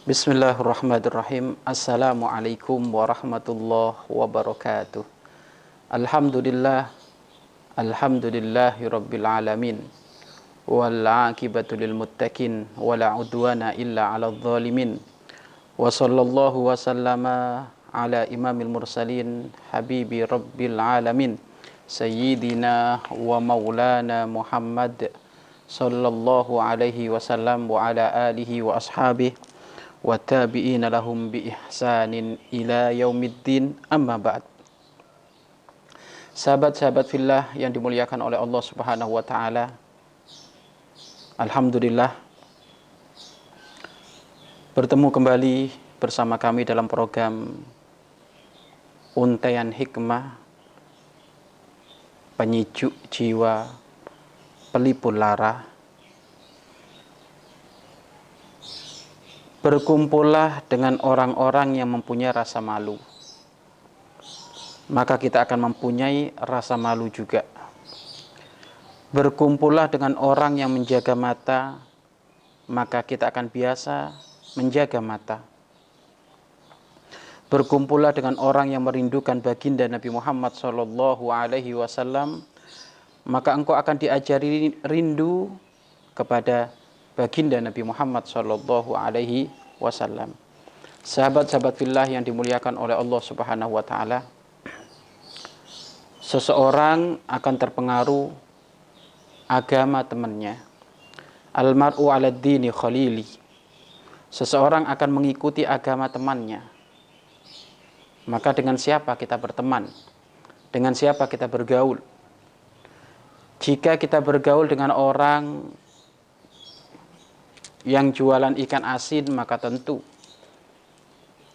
Bismillahirrahmanirrahim. Assalamualaikum warahmatullahi wabarakatuh. Alhamdulillah, alhamdulillahi rabbil alamin. Wal aqibatu lil muttaqin wala udwana illa 'alal zalimin. Wa sallallahu wa sallama ala imamil mursalin habibi rabbil alamin. Sayyidina wa maulana Muhammad sallallahu alaihi wasallam wa ala alihi wa ashabihi wa tabi'ina lahum bi ihsanin ila yaumiddin, amma ba'd. Sahabat-sahabat fillah yang dimuliakan oleh Allah Subhanahu wa taala, alhamdulillah bertemu kembali bersama kami dalam program Untaian Hikmah, penyejuk jiwa, pelipur lara. Berkumpullah dengan orang-orang yang mempunyai rasa malu, maka kita akan mempunyai rasa malu juga. Berkumpullah dengan orang yang menjaga mata, maka kita akan biasa menjaga mata. Berkumpullah dengan orang yang merindukan baginda Nabi Muhammad SAW, maka engkau akan diajari rindu kepada baginda Nabi Muhammad SAW. Sahabat-sahabat fillah yang dimuliakan oleh Allah Subhanahu wa taala, seseorang akan terpengaruh agama temannya. Almar'u 'ala dini khalili. Seseorang akan mengikuti agama temannya. Maka dengan siapa kita berteman? Dengan siapa kita bergaul? Jika kita bergaul dengan orang yang jualan ikan asin, maka tentu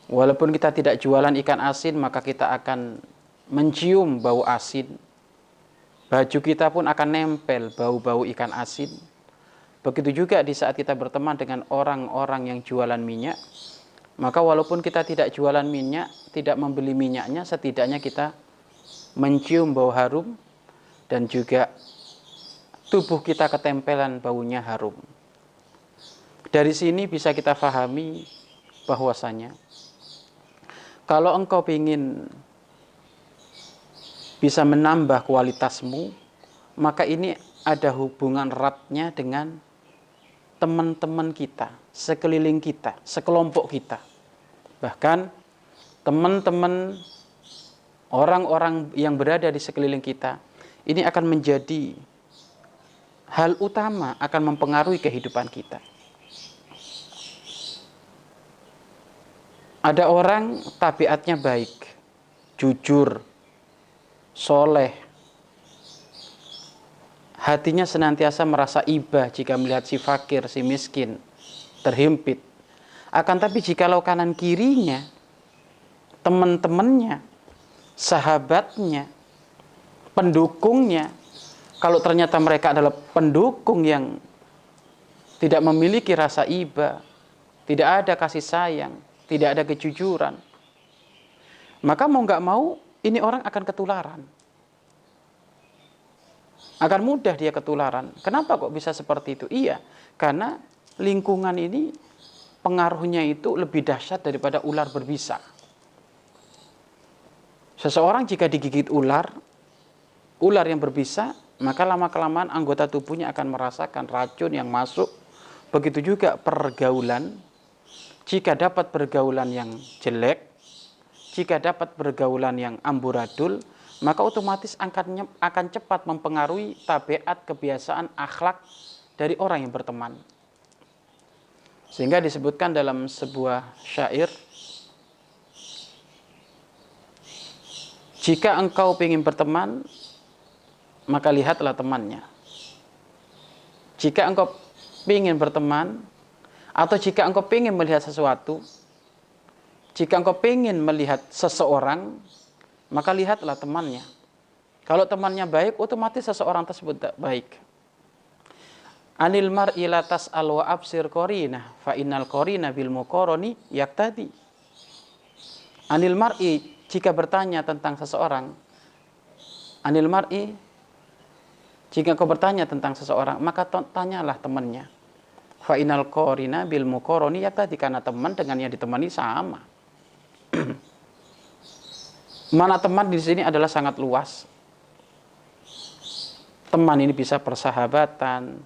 walaupun kita tidak jualan ikan asin, maka kita akan mencium bau asin. Baju kita pun akan nempel bau-bau ikan asin. Begitu juga di saat kita berteman dengan orang-orang yang jualan minyak, maka walaupun kita tidak jualan minyak, tidak membeli minyaknya, setidaknya kita mencium bau harum, dan juga tubuh kita ketempelan baunya harum. Dari sini bisa kita fahami bahwasanya kalau engkau ingin bisa menambah kualitasmu, maka ini ada hubungan eratnya dengan teman-teman kita, sekeliling kita, sekelompok kita. Bahkan teman-teman, orang-orang yang berada di sekeliling kita, ini akan menjadi hal utama, akan mempengaruhi kehidupan kita. Ada orang tabiatnya baik, jujur, soleh, hatinya senantiasa merasa iba jika melihat si fakir, si miskin, terhimpit. Akan tapi jikalau kanan kirinya, teman-temannya, sahabatnya, pendukungnya, kalau ternyata mereka adalah pendukung yang tidak memiliki rasa iba, tidak ada kasih sayang, tidak ada kejujuran, maka mau nggak mau ini orang akan ketularan. Akan mudah dia ketularan. Kenapa kok bisa seperti itu? Iya, karena lingkungan ini pengaruhnya itu lebih dahsyat daripada ular berbisa. Seseorang jika digigit ular yang berbisa, maka lama-kelamaan anggota tubuhnya akan merasakan racun yang masuk. Begitu juga pergaulan. Jika dapat pergaulan yang jelek, jika dapat pergaulan yang amburadul, maka otomatis akan cepat mempengaruhi tabiat, kebiasaan, akhlak dari orang yang berteman. Sehingga disebutkan dalam sebuah syair, jika engkau ingin berteman, maka lihatlah temannya. Jika engkau ingin berteman, atau jika engkau ingin melihat sesuatu, jika engkau ingin melihat seseorang, maka lihatlah temannya. Kalau temannya baik, otomatis seseorang tersebut baik. Anil mar'i la tas'al wa absir qarinah, fa innal qarina bil muqarani yaqtadi. Anil mar'i, jika bertanya tentang seseorang, anil mar'i, jika engkau bertanya tentang seseorang, maka tanyalah temannya. Fa inal qarina bil muqarrani yaqtadi, karena teman dengan yang ditemani sama. Mana teman di sini adalah sangat luas. Teman ini bisa persahabatan,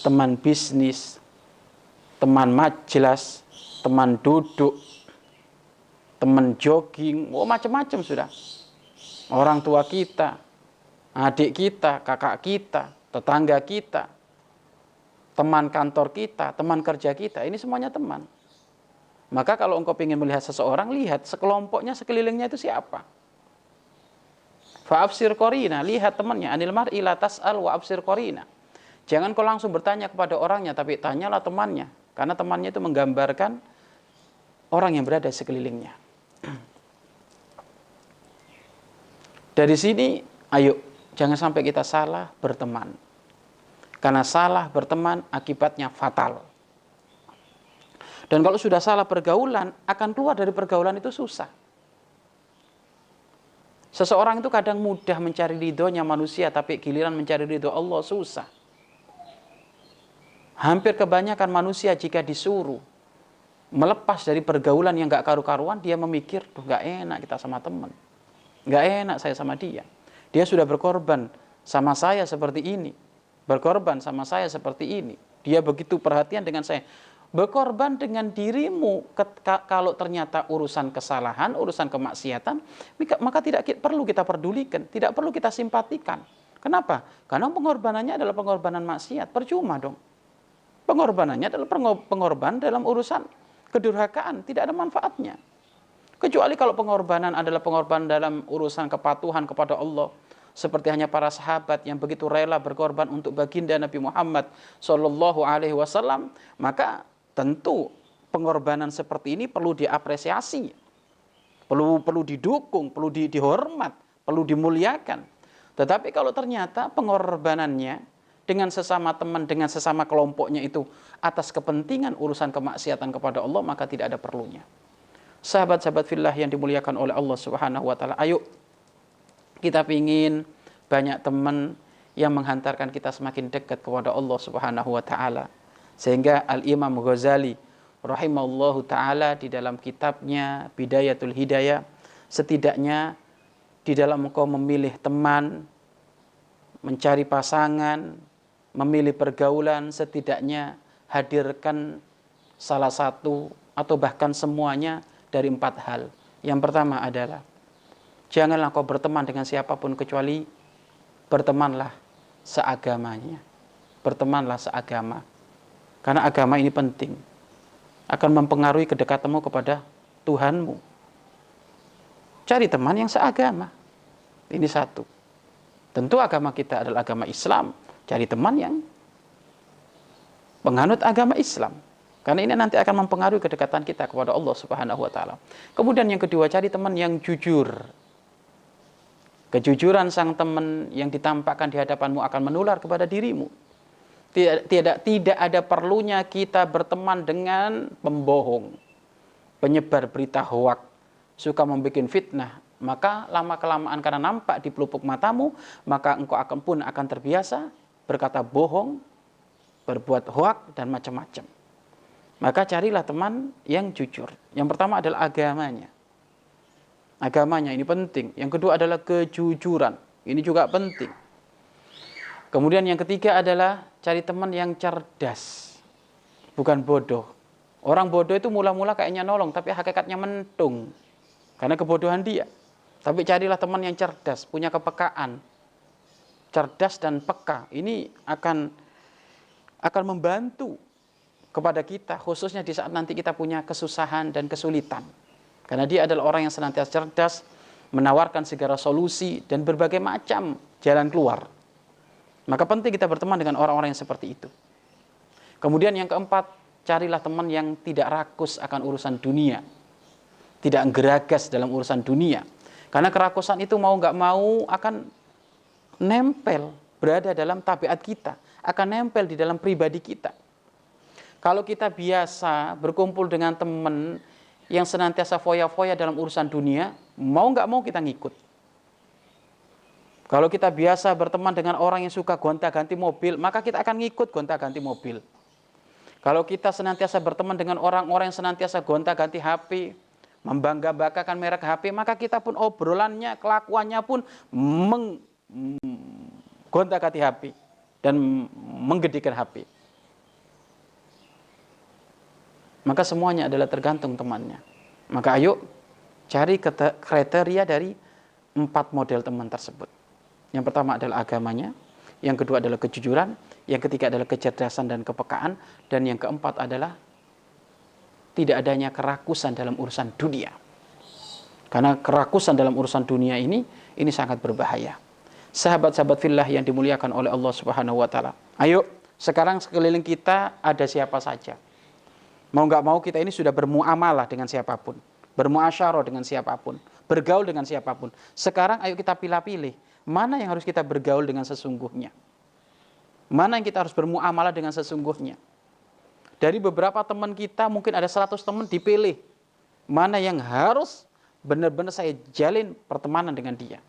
teman bisnis, teman majelis, teman duduk, teman jogging, macam-macam sudah. Orang tua kita, adik kita, kakak kita, tetangga kita, teman kantor kita, teman kerja kita, ini semuanya teman. Maka kalau engkau ingin melihat seseorang, lihat sekelompoknya, sekelilingnya itu siapa. Fa'absir qarina, lihat temannya. Anil mar'i la tas'al wa absir qarina. Jangan kau langsung bertanya kepada orangnya, tapi tanyalah temannya. Karena temannya itu menggambarkan orang yang berada di sekelilingnya. Dari sini, ayo, jangan sampai kita salah berteman. Karena salah berteman akibatnya fatal. Dan kalau sudah salah pergaulan, akan keluar dari pergaulan itu susah. Seseorang itu kadang mudah mencari ridhonya manusia, tapi giliran mencari ridho Allah susah. Hampir kebanyakan manusia jika disuruh melepas dari pergaulan yang gak karu-karuan, dia memikir, tuh gak enak kita sama teman. Gak enak saya sama dia. Dia sudah berkorban sama saya seperti ini. Berkorban sama saya seperti ini. Dia begitu perhatian dengan saya. Berkorban dengan dirimu kalau ternyata urusan kesalahan, urusan kemaksiatan, maka tidak perlu kita pedulikan, tidak perlu kita simpatikan. Kenapa? Karena pengorbanannya adalah pengorbanan maksiat, percuma dong. Pengorbanannya adalah pengorbanan dalam urusan kedurhakaan, tidak ada manfaatnya. Kecuali kalau pengorbanan adalah pengorbanan dalam urusan kepatuhan kepada Allah, seperti hanya para sahabat yang begitu rela berkorban untuk baginda Nabi Muhammad Shallallahu Alaihi Wasallam, maka tentu pengorbanan seperti ini perlu diapresiasi, perlu didukung, perlu dihormat, perlu dimuliakan. Tetapi kalau ternyata pengorbanannya dengan sesama teman, dengan sesama kelompoknya itu atas kepentingan urusan kemaksiatan kepada Allah, maka tidak ada perlunya. Sahabat-sahabat fillah yang dimuliakan oleh Allah Subhanahu wa taala, ayo kita ingin banyak teman yang menghantarkan kita semakin dekat kepada Allah Subhanahu wa taala. Sehingga Al-Imam Ghazali rahimahullahu ta'ala di dalam kitabnya Bidayatul Hidayah, setidaknya di dalam engkau memilih teman, mencari pasangan, memilih pergaulan, setidaknya hadirkan salah satu atau bahkan semuanya dari 4 hal. Yang pertama adalah, janganlah kau berteman dengan siapapun kecuali bertemanlah seagamanya. Bertemanlah seagama. Karena agama ini penting. Akan mempengaruhi kedekatanmu kepada Tuhanmu. Cari teman yang seagama. Ini satu. Tentu agama kita adalah agama Islam. Cari teman yang penganut agama Islam. Karena ini nanti akan mempengaruhi kedekatan kita kepada Allah Subhanahu wa taala. Kemudian yang kedua, cari teman yang jujur. Kejujuran sang teman yang ditampakkan di hadapanmu akan menular kepada dirimu. Tidak ada perlunya kita berteman dengan pembohong, penyebar berita hoak, suka membuat fitnah. Maka lama-kelamaan karena nampak di pelupuk matamu, maka engkau akan terbiasa berkata bohong, berbuat hoak, dan macam-macam. Maka carilah teman yang jujur. Yang pertama adalah agamanya. Agamanya ini penting. Yang kedua adalah kejujuran. Ini juga penting. Kemudian yang ketiga adalah cari teman yang cerdas, bukan bodoh. Orang bodoh itu mula-mula kayaknya nolong, tapi hakikatnya mentung karena kebodohan dia. Tapi carilah teman yang cerdas, punya kepekaan. Cerdas dan peka ini akan membantu kepada kita, khususnya di saat nanti kita punya kesusahan dan kesulitan. Karena dia adalah orang yang senantiasa cerdas, menawarkan segala solusi dan berbagai macam jalan keluar. Maka penting kita berteman dengan orang-orang yang seperti itu. Kemudian yang keempat, carilah teman yang tidak rakus akan urusan dunia. Tidak geragas dalam urusan dunia. Karena kerakusan itu mau nggak mau akan nempel, berada dalam tabiat kita. Akan nempel di dalam pribadi kita. Kalau kita biasa berkumpul dengan teman yang senantiasa foya-foya dalam urusan dunia, mau nggak mau kita ngikut. Kalau kita biasa berteman dengan orang yang suka gonta-ganti mobil, maka kita akan ngikut gonta-ganti mobil. Kalau kita senantiasa berteman dengan orang-orang yang senantiasa gonta-ganti HP, membangga-banggakan merek HP, maka kita pun obrolannya, kelakuannya pun gonta-ganti HP dan menggedekan HP. Maka semuanya adalah tergantung temannya. Maka ayo cari kriteria dari 4 model teman tersebut. Yang pertama adalah agamanya, yang kedua adalah kejujuran, yang ketiga adalah kecerdasan dan kepekaan, dan yang keempat adalah tidak adanya kerakusan dalam urusan dunia. Karena kerakusan dalam urusan dunia ini sangat berbahaya. Sahabat-sahabat fillah yang dimuliakan oleh Allah Subhanahu wa taala. Ayo, sekarang sekeliling kita ada siapa saja. Mau nggak mau kita ini sudah bermuamalah dengan siapapun, bermuasyarah dengan siapapun, bergaul dengan siapapun. Sekarang ayo kita pilih-pilih, mana yang harus kita bergaul dengan sesungguhnya. Mana yang kita harus bermuamalah dengan sesungguhnya. Dari beberapa teman kita mungkin ada 100 teman, dipilih mana yang harus benar-benar saya jalin pertemanan dengan dia.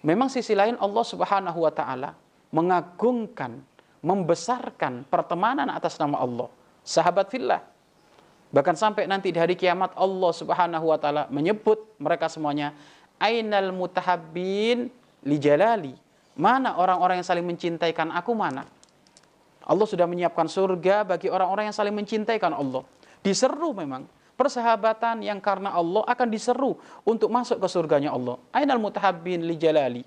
Memang sisi lain Allah Subhanahu wa taala mengagungkan, membesarkan pertemanan atas nama Allah, sahabat fillah. Bahkan sampai nanti di hari kiamat Allah Subhanahu wa taala menyebut mereka semuanya ainal mutahabbin li jalali. Mana orang-orang yang saling mencintaikan aku mana? Allah sudah menyiapkan surga bagi orang-orang yang saling mencintaikan Allah. Diseru memang. Persahabatan yang karena Allah akan diseru untuk masuk ke surganya Allah. Ainal mutahabbin li jalali.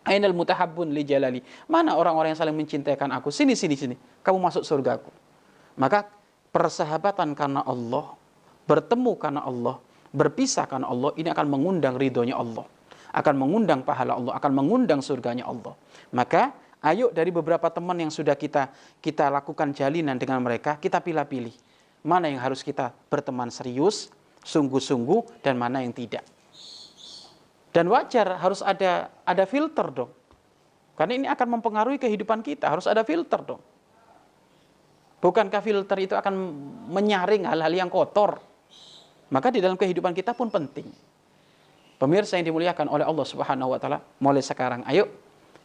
Ainal mutahabbun li jalali. Mana orang-orang yang saling mencintaikan aku? Sini. Kamu masuk surgaku. Maka persahabatan karena Allah, bertemu karena Allah, berpisah karena Allah, ini akan mengundang ridhonya Allah. Akan mengundang pahala Allah, akan mengundang surganya Allah. Maka ayo dari beberapa teman yang sudah kita lakukan jalinan dengan mereka, kita pilih-pilih. Mana yang harus kita berteman serius, sungguh-sungguh, dan mana yang tidak. Dan wajar harus ada filter dong. Karena ini akan mempengaruhi kehidupan kita, harus ada filter dong. Bukankah filter itu akan menyaring hal-hal yang kotor? Maka di dalam kehidupan kita pun penting. Pemirsa yang dimuliakan oleh Allah Subhanahu wa taala, mulai sekarang ayo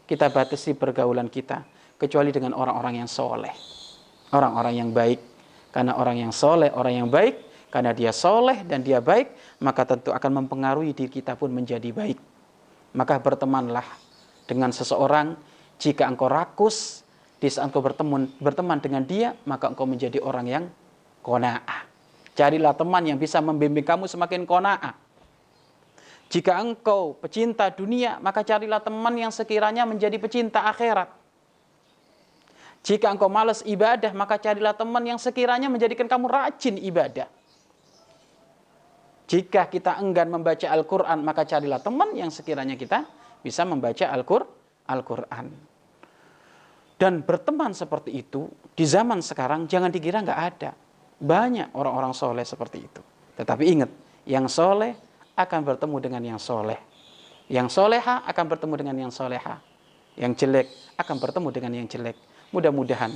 kita batasi pergaulan kita kecuali dengan orang-orang yang soleh, orang-orang yang baik. Karena orang yang soleh, orang yang baik, karena dia soleh dan dia baik, maka tentu akan mempengaruhi diri kita pun menjadi baik. Maka bertemanlah dengan seseorang. Jika engkau rakus di saat engkau berteman dengan dia, maka engkau menjadi orang yang qanaah. Carilah teman yang bisa membimbing kamu semakin qanaah. Jika engkau pecinta dunia, maka carilah teman yang sekiranya menjadi pecinta akhirat. Jika engkau malas ibadah, maka carilah teman yang sekiranya menjadikan kamu rajin ibadah. Jika kita enggan membaca Al-Quran, maka carilah teman yang sekiranya kita bisa membaca Al-Quran. Dan berteman seperti itu, di zaman sekarang jangan dikira nggak ada. Banyak orang-orang soleh seperti itu. Tetapi ingat, yang soleh akan bertemu dengan yang soleh. Yang soleha akan bertemu dengan yang soleha. Yang jelek akan bertemu dengan yang jelek. Mudah-mudahan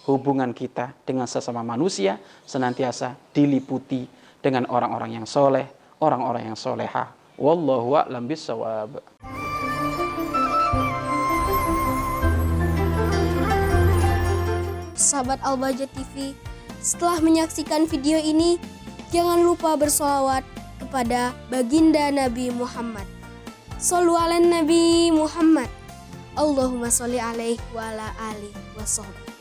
hubungan kita dengan sesama manusia senantiasa diliputi dengan orang-orang yang soleh, orang-orang yang soleha. Wallahu a'lam bishawab. Sahabat Al-Bahjah TV, setelah menyaksikan video ini, jangan lupa bersolawat kepada baginda Nabi Muhammad. Shollu ala Nabi Muhammad. Allahumma sholli alaihi wa ala alihi wa sahbihi.